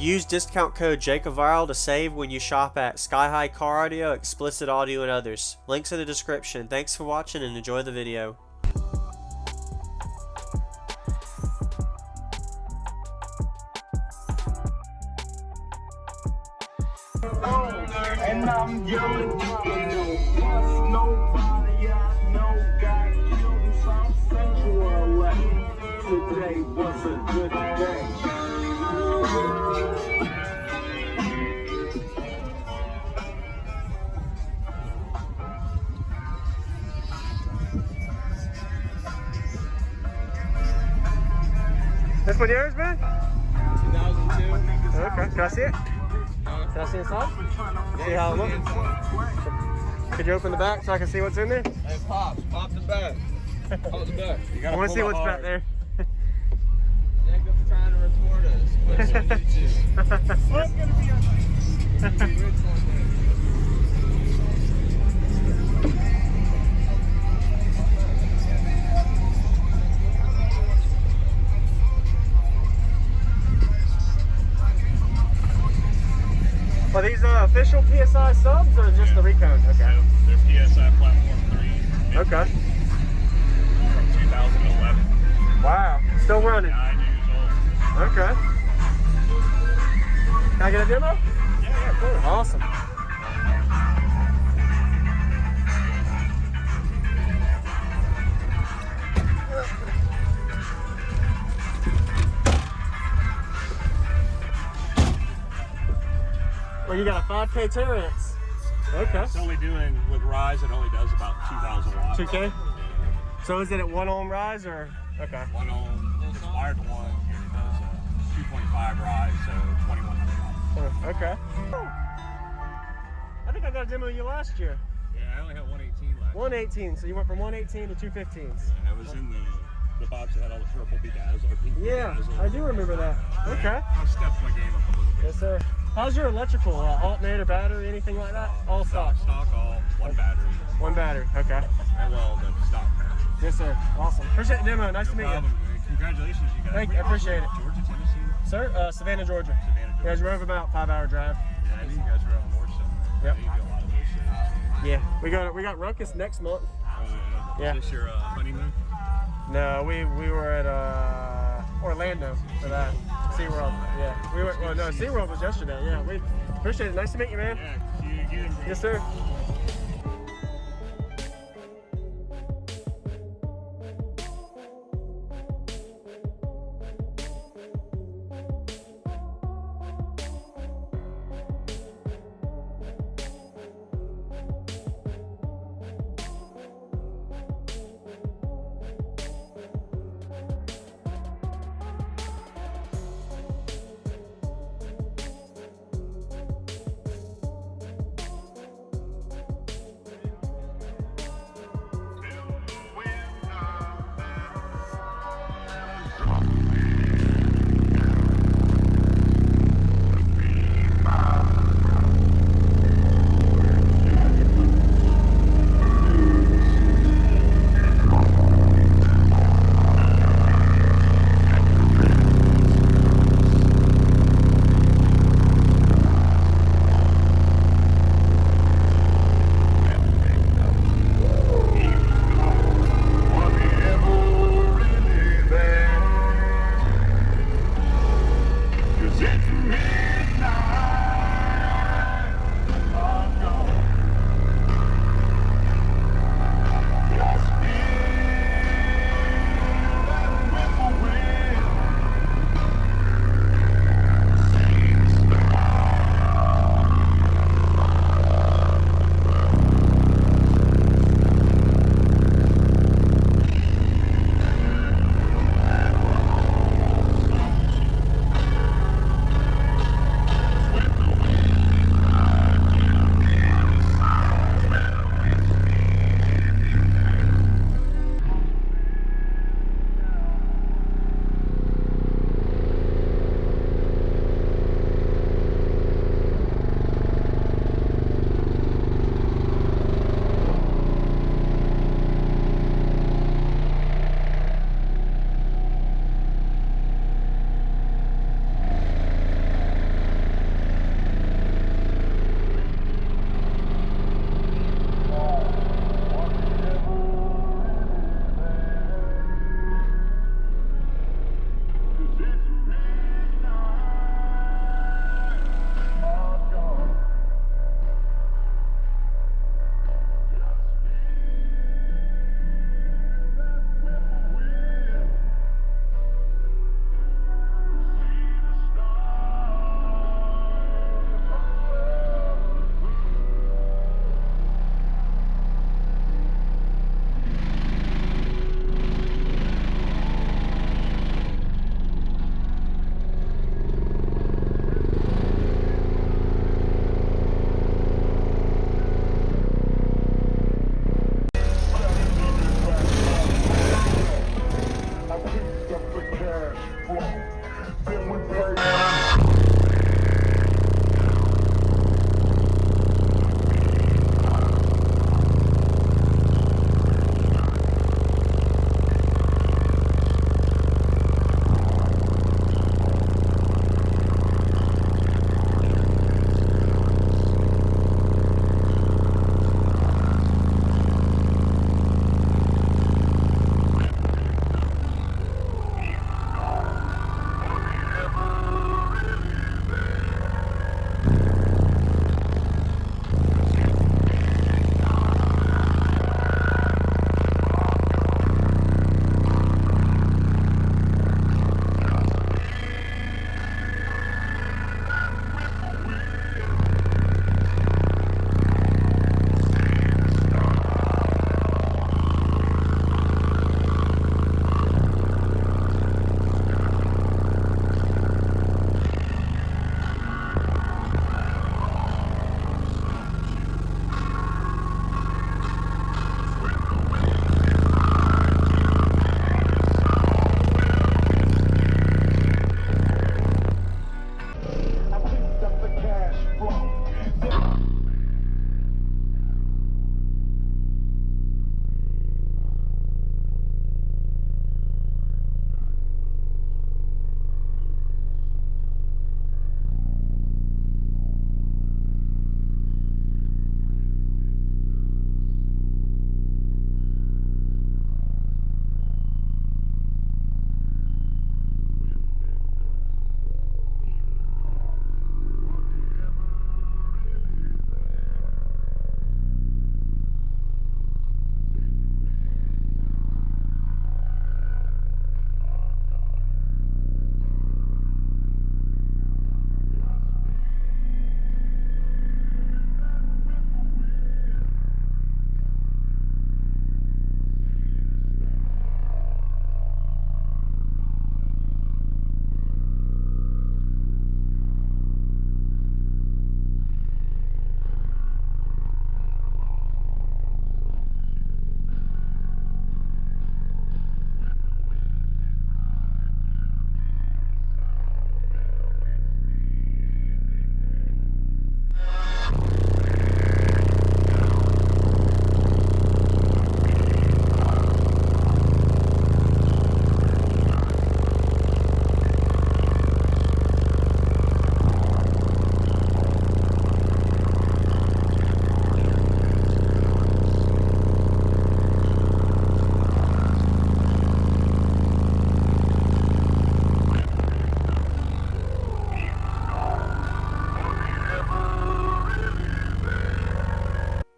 Use discount code JACOVIRAL to save when you shop at Sky High Car Audio, Explicit Audio, and others. Links in the description. Thanks for watching and enjoy the video. And I'm yelling, plus nobody I know got some sensual left. Today was a good day. This one yours, man? 2002. Okay, can I see it? Can I see inside? See how it looks? Could you open the back so I can see what's in there? Hey, pop the back. Pop the back. I want to see what's back there. Jacob's trying to record us. Put us on YouTube. What's going to be on Are these official PSI subs or just the Recon? Okay. They're PSI Platform 3. Okay. From 2011. Wow. Still running. 9 years old. Okay. Can I get a demo? Yeah, cool. Awesome. Well, you got a 5K Terrence. Okay. It's only doing, with Rise, it only does about 2,000 watts. 2K? Yeah. So is it at 1 ohm rise or? Okay. 1 ohm, it's wired to 1. Here it does 2.5 Rise, so 2,100 watts. Okay. I think I got a demo of you last year. Yeah, I only had 118 left. 118, so you went from 118 to 215s. Yeah, I was in the box that had all the purple bedazzle. Yeah, I do remember that. Okay. I'll step my game up a little bit. Yes, sir. How's your electrical? Alternator, battery, anything like that? All stock? Stock, all. One battery. One battery, okay. And well, the stock battery. Yes, sir. Awesome. Appreciate the demo. Nice to meet problem, man. Congratulations, you guys. Thank you. I appreciate it. Georgia, Tennessee? Sir, Savannah, Georgia. Savannah, Georgia. You guys drove about 5-hour drive. Yeah, I knew you guys were up north somewhere. Yep. You do a lot of those things. Yeah, we got Ruckus next month. Oh, yeah. Yeah. Is this your honeymoon? No, we were at Orlando for that. SeaWorld. Yeah. We went. Well, no, SeaWorld was yesterday. Yeah. We appreciate it. Nice to meet you, man. Yeah, see you again. Yes, sir.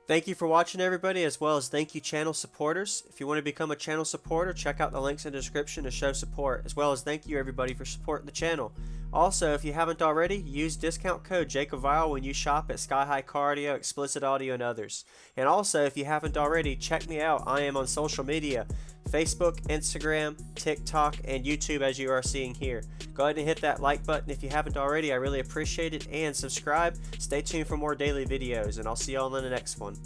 Thank you for watching, everybody, as well as thank you channel supporters. If you want to become a channel supporter, check out the links in the description to show support, as well as thank you everybody for supporting the channel. Also, if you haven't already, use discount code JacobVile when you shop at Sky High Car Audio, Explicit Audio, and others. And also, if you haven't already, check me out. I am on social media, Facebook, Instagram, TikTok, and YouTube, as you are seeing here. Go ahead and hit that like button if you haven't already. I really appreciate it. And subscribe. Stay tuned for more daily videos, and I'll see y'all in the next one.